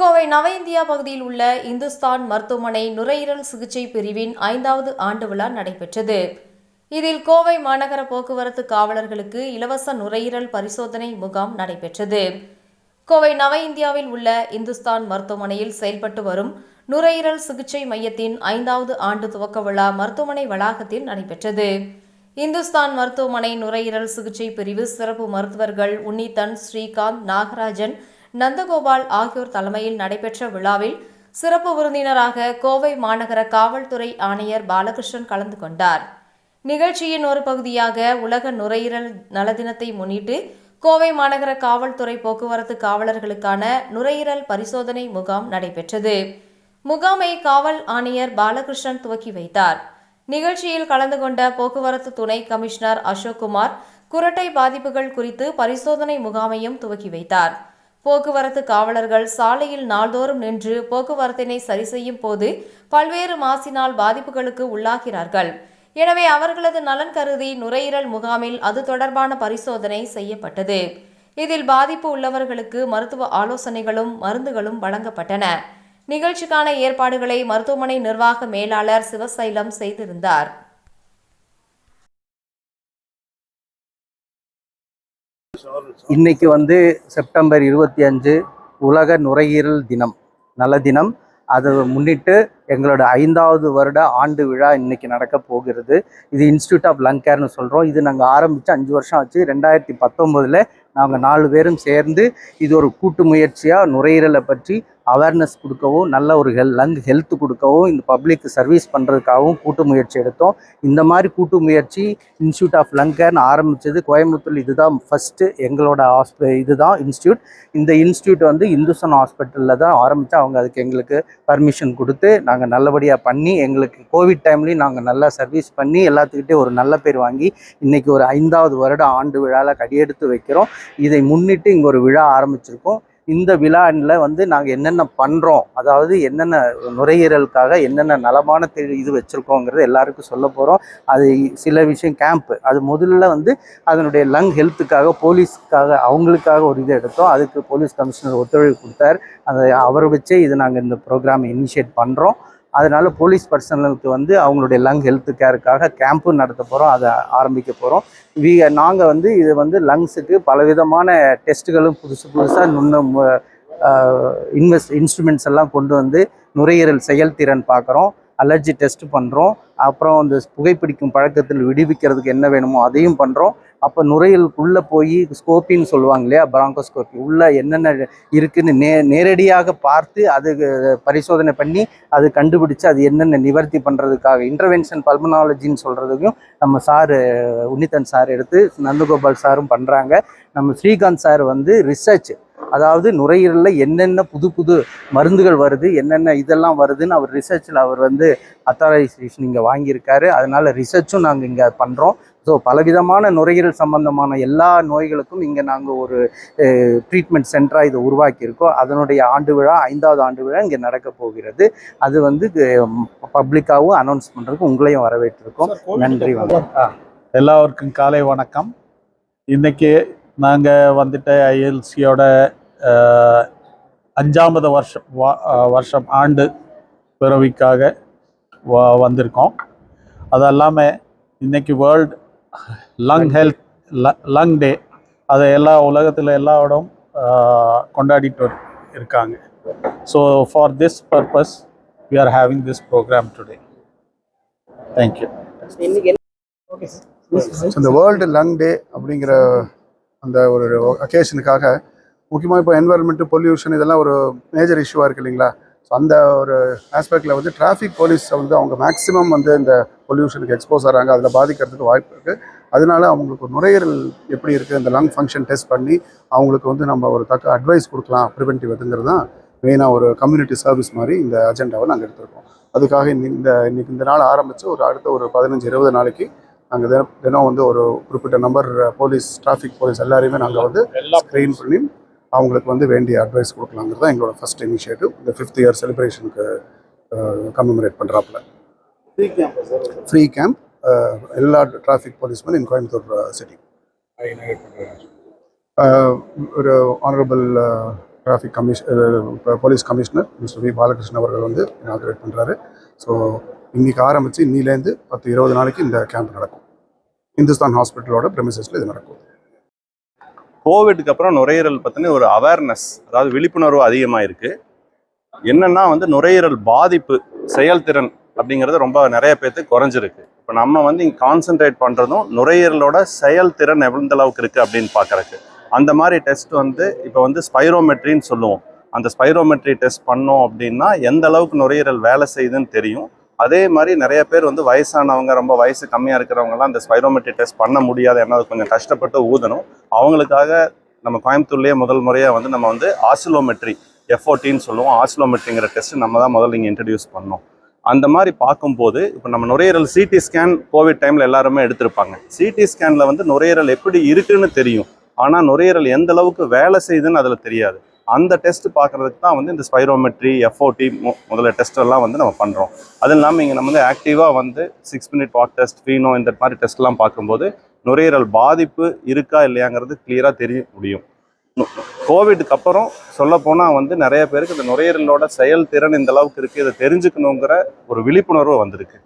கோவை நவ இந்தியா பகுதியில் உள்ள இந்துஸ்தான் மருத்துவமனை நுரையீரல் சிகிச்சை பிரிவின் 5வது ஆண்டு விழா நடைபெற்றது. இதில் கோவை மாநகர போக்குவரத்து காவலர்களுக்கு இலவச நுரையீரல் பரிசோதனை முகாம் நடைபெற்றது. கோவை நவ இந்தியாவில் உள்ள இந்துஸ்தான் மருத்துவமனையில் செயல்பட்டு வரும் நுரையீரல் சிகிச்சை மையத்தின் 5வது ஆண்டு துவக்க விழா மருத்துவமனை வளாகத்தில் நடைபெற்றது. இந்துஸ்தான் மருத்துவமனை நுரையீரல் சிகிச்சை பிரிவு சிறப்பு மருத்துவர்கள் உன்னிதன், ஸ்ரீகாந்த், நாகராஜன், நந்தகோபால் ஆகியோர் தலைமையில் நடைபெற்ற விழாவில் சிறப்பு விருந்தினராக கோவை மாநகர காவல்துறை ஆணையர் பாலகிருஷ்ணன் கலந்து கொண்டார். நிகழ்ச்சியின் ஒரு பகுதியாக உலக நுரையீரல் நல தினத்தை முன்னிட்டு கோவை மாநகர காவல்துறை போக்குவரத்து காவலர்களுக்கான நுரையீரல் பரிசோதனை முகாம் நடைபெற்றது. முகாமை காவல் ஆணையர் பாலகிருஷ்ணன் துவக்கி வைத்தார். நிகழ்ச்சியில் கலந்து கொண்ட போக்குவரத்து துணை கமிஷனர் அசோக்குமார் குரட்டை பாதிப்புகள் குறித்து பரிசோதனை முகாமையும் துவக்கி வைத்தார். போக்குவரத்து காவலர்கள் சாலையில் நாள்தோறும் நின்று போக்குவரத்தினை சரி செய்யும் போது பல்வேறு மாசினால் பாதிப்புகளுக்கு உள்ளாகிறார்கள். எனவே அவர்களது நலன் கருதி நுரையீரல் முகாமில் அது தொடர்பான பரிசோதனை செய்யப்பட்டது. இதில் பாதிப்பு உள்ளவர்களுக்கு மருத்துவ ஆலோசனைகளும் மருந்துகளும் வழங்கப்பட்டன. நிகழ்ச்சிக்கான ஏற்பாடுகளை மருத்துவமனை நிர்வாக மேலாளர் சிவசைலம் செய்திருந்தார். இன்னைக்கு செப்டம்பர் 25 உலக நுரையீரல் தினம், நல தினம். அதை முன்னிட்டு எங்களோட 5வது வருட ஆண்டு விழா இன்னைக்கு நடக்க போகிறது. இது இன்ஸ்டியூட் ஆஃப் லங் கேர்னு சொல்கிறோம். இது நாங்கள் ஆரம்பித்து 5 வருஷம் ஆச்சு. 2019 நாங்கள் 4 பேரும் சேர்ந்து இது ஒரு கூட்டு முயற்சியாக நுரையீரலை பற்றி அவேர்னஸ் கொடுக்கவும், நல்ல ஒரு லங் ஹெல்த் கொடுக்கவும், இந்த பப்ளிக் சர்வீஸ் பண்ணுறதுக்காகவும் கூட்டு முயற்சி எடுத்தோம். இந்த மாதிரி கூட்டு முயற்சி இன்ஸ்டியூட் ஆஃப் லங் கேர்னு ஆரம்பித்தது கோயம்புத்தூர். இதுதான் ஃபஸ்ட்டு எங்களோட இதுதான் இன்ஸ்டியூட். இந்த இன்ஸ்டியூட் இந்துஸ்தான் ஹாஸ்பிட்டலில் தான் ஆரம்பித்து அவங்க அதுக்கு எங்களுக்கு பர்மிஷன் கொடுத்து நாங்கள் நல்லபடியாக பண்ணி, எங்களுக்கு கோவிட் டைம்லேயும் நாங்கள் நல்லா சர்வீஸ் பண்ணி எல்லாத்துக்கிட்டே ஒரு நல்ல பேர் வாங்கி இன்றைக்கி ஒரு 5வது வருட ஆண்டு விழாவில் கடியெடுத்து வைக்கிறோம். இதை முன்னிட்டு இங்கே ஒரு விழா ஆரம்பிச்சிருக்கோம். இந்த விழாவில் நாங்கள் என்னென்ன பண்ணுறோம், அதாவது என்னென்ன நுரையீரலுக்காக என்னென்ன நலமான இது வச்சுருக்கோங்கிறது எல்லாருக்கும் சொல்ல போகிறோம். அது சில விஷயம் கேம்ப்பு, அது முதல்ல அதனுடைய லங் ஹெல்த்துக்காக போலீஸ்க்காக அவங்களுக்காக ஒரு இது எடுத்தோம். அதுக்கு போலீஸ் கமிஷனர் ஒத்துழைப்பு கொடுத்தார். அவரை வச்சே இது நாங்கள் இந்த ப்ரோக்ராமை இனிஷியேட் பண்ணுறோம். அதனால் போலீஸ் பர்சனலுக்கு அவங்களுடைய லங் ஹெல்த் கேருக்காக கேம்ப்பு நடத்த போகிறோம். அதை ஆரம்பிக்க போகிறோம். நாங்கள் இது லங்ஸுக்கு பலவிதமான டெஸ்ட்டுகளும் புதுசாக இன்ஸ்ட்ருமெண்ட்ஸ் எல்லாம் கொண்டு நுரையீரல் செயல்திறன் பார்க்குறோம், அலர்ஜி டெஸ்ட் பண்ணுறோம். அப்புறம் இந்த புகைப்பிடிக்கும் பழக்கத்தில் விடுவிக்கிறதுக்கு என்ன வேணுமோ அதையும் பண்ணுறோம். அப்போ நுரையீரலுக்குள்ளே போய் ஸ்கோப்பின்னு சொல்லுவாங்க இல்லையா, பிராங்கோஸ்கோப்பி, உள்ளே என்னென்ன இருக்குதுன்னு நேரடியாக பார்த்து அது பரிசோதனை பண்ணி அது கண்டுபிடிச்சு அது என்னென்ன நிவர்த்தி பண்ணுறதுக்காக இன்டர்வென்ஷன் பல்மனாலஜின்னு சொல்கிறதுக்கும் நம்ம சார் உன்னிதன் சார் எடுத்து நந்தகோபால் சாரும் பண்ணுறாங்க. நம்ம ஸ்ரீகாந்த் சார் ரிசர்ச், அதாவது நுரையீரலில் என்னென்ன புது மருந்துகள் வருது, என்னென்ன இதெல்லாம் வருதுன்னு அவர் ரிசர்ச்சில் அவர் அத்தாரைசேஷன் இங்கே வாங்கியிருக்காரு. அதனால் ரிசர்ச்சும் நாங்கள் இங்கே பண்ணுறோம். ஸோ பலவிதமான நுரையீரல் சம்பந்தமான எல்லா நோய்களுக்கும் இங்கே நாங்கள் ஒரு ட்ரீட்மெண்ட் சென்டராக இதை உருவாக்கியிருக்கோம். அதனுடைய ஆண்டு விழா 5வது ஆண்டு விழா இங்கே நடக்க போகிறது. அது பப்ளிக்காகவும் அனௌன்ஸ் பண்ணுறதுக்கு உங்களையும் வரவேற்றிருக்கோம். நன்றி. வணக்கம். எல்லாருக்கும் காலை வணக்கம். இன்றைக்கி நாங்கள் ஐஎல்சியோட 5வது வருஷம் ஆண்டு பிறவிக்காக வந்திருக்கோம். அது இல்லாமல் இன்றைக்கி வேர்ல்டு லங் டே, அதை எல்லா உலகத்தில் எல்லா இடம் கொண்டாடிட்டு இருக்காங்க. So for this purpose we are having this program today. Thank you. இந்த வேர்ல்டு லங் டே அப்படிங்கிற அந்த ஒரு அக்கேஷனுக்காக முக்கியமாக இப்போ என்வரன்மெண்ட்டு, பொல்யூஷன் இதெல்லாம் ஒரு மேஜர் இஷ்யூவாக இருக்குது இல்லைங்களா. ஸோ அந்த ஒரு ஆஸ்பெக்டில் டிராஃபிக் போலீஸ் அவங்க மேக்ஸிமம் இந்த பொல்யூஷனுக்கு எக்ஸ்போஸ் ஆகிறாங்க, அதில் பாதிக்கிறதுக்கு வாய்ப்பு இருக்குது. அதனால அவங்களுக்கு ஒரு நுரையீரல் எப்படி இருக்குது, இந்த லங் ஃபங்க்ஷன் டெஸ்ட் பண்ணி அவங்களுக்கு நம்ம ஒரு தக்க அட்வைஸ் கொடுக்கலாம், ப்ரிவென்டிவ் அதுங்கிறது தான் மெயினாக ஒரு கம்யூனிட்டி சர்வீஸ் மாதிரி இந்த அஜெண்டாவை நாங்கள் எடுத்திருக்கோம். அதுக்காக இன்னைக்கு இந்த நாள் ஆரம்பித்து அடுத்த ஒரு 15-20 நாளைக்கு நாங்கள் தினம் ஒரு குறிப்பிட்ட நம்பர் டிராஃபிக் போலீஸ் எல்லாரையுமே நாங்கள் ஸ்க்ரீன் பண்ணி அவங்களுக்கு வேண்டிய அட்வைஸ் கொடுக்கலாங்கிறது தான் எங்களோட ஃபர்ஸ்ட் இனிஷியேட்டிவ். இந்த 5th இயர் செலிப்ரேஷனுக்கு கமெமரேட் பண்ணுறாப்புல ஃப்ரீ கேம்ப் எல்லா டிராஃபிக் போலீஸ்மேன் இன் கோயம்புத்தூர் சிட்டி. ஒரு honourable traffic police commissioner mister we Balakrishnan அவர்கள் வந்து இனாகிரேட் பண்ணுறாரு. ஸோ இன்னைக்கு ஆரம்பித்து இன்னிலேருந்து 10-20 நாளைக்கு இந்த கேம்ப் நடக்கும். இந்துஸ்தான் ஹாஸ்பிட்டலோட ப்ரெமிசஸில் இது நடக்கும். கோவிட்க்கு அப்புறம் நுரையீரல் பற்றின ஒரு அவேர்னஸ், அதாவது விழிப்புணர்வு அதிகமாக இருக்குது. என்னென்னா வந்து நுரையீரல் பாதிப்பு, செயல்திறன் அப்படிங்கிறது ரொம்ப நிறைய பேர்த்துக்கு குறைஞ்சிருக்கு. இப்போ நம்ம வந்து இங்கே கான்சென்ட்ரேட் பண்ணுறதும் நுரையீரலோட செயல்திறன் எந்த அளவுக்கு இருக்குது அப்படின்னு பார்க்குறக்கு. அந்த மாதிரி டெஸ்ட் வந்து இப்போ வந்து ஸ்பைரோமெட்ரின்னு சொல்லுவோம். அந்த ஸ்பைரோமெட்ரி டெஸ்ட் பண்ணோம் அப்படின்னா எந்த அளவுக்கு நுரையீரல் வேலை செய்யுதுன்னு தெரியும். அதே மாதிரி நிறைய பேர் வந்து வயசானவங்க, ரொம்ப வயசு கம்மியாக இருக்கிறவங்கலாம் அந்த ஸ்பைரோமெட்ரி டெஸ்ட் பண்ண முடியாது, ஏன்னா அது கொஞ்சம் கஷ்டப்பட்டு ஊதணும். அவங்களுக்காக நம்ம கோயம்புத்தூர்லேயே முதல் முறையாக வந்து நம்ம வந்து ஆசிலோமெட்ரி, FOTன்னு சொல்லுவோம், ஆசிலோமெட்ரிங்கிற டெஸ்ட் நம்ம தான் முதல்ல இங்கே இன்ட்ரடியூஸ் பண்ணோம். அந்த மாதிரி பார்க்கும்போது இப்போ நம்ம நுரையீரல் CT ஸ்கேன் கோவிட் டைமில் எல்லாருமே எடுத்திருப்பாங்க. CT ஸ்கேனில் வந்து நுரையீரல் எப்படி இருக்குன்னு தெரியும், ஆனால் நுரையீரல் எந்த அளவுக்கு வேலை செய்யுதுன்னு அதில் தெரியாது. அந்த டெஸ்ட் பார்க்குறதுக்கு தான் வந்து இந்த ஸ்பைரோமெட்ரி, FOT முதல்ல டெஸ்ட் எல்லாம் வந்து நம்ம பண்ணுறோம். அது இல்லாமல் இங்கே நம்ம வந்து ஆக்டிவாக வந்து 6 minute walk டெஸ்ட், ஃபீனோ, இந்த மாதிரி டெஸ்ட்லாம் பார்க்கும்போது நுரையீரல் பாதிப்பு இருக்கா இல்லையாங்கிறது கிளியராக தெரிய முடியும். கோவிடுக்கு அப்புறம் சொல்லப்போனால் வந்து நிறைய பேருக்கு இந்த நுரையீரலோட செயல்திறன் இந்த அளவுக்கு இருக்குது, இதை தெரிஞ்சுக்கணுங்கிற ஒரு விழிப்புணர்வு வந்திருக்கு.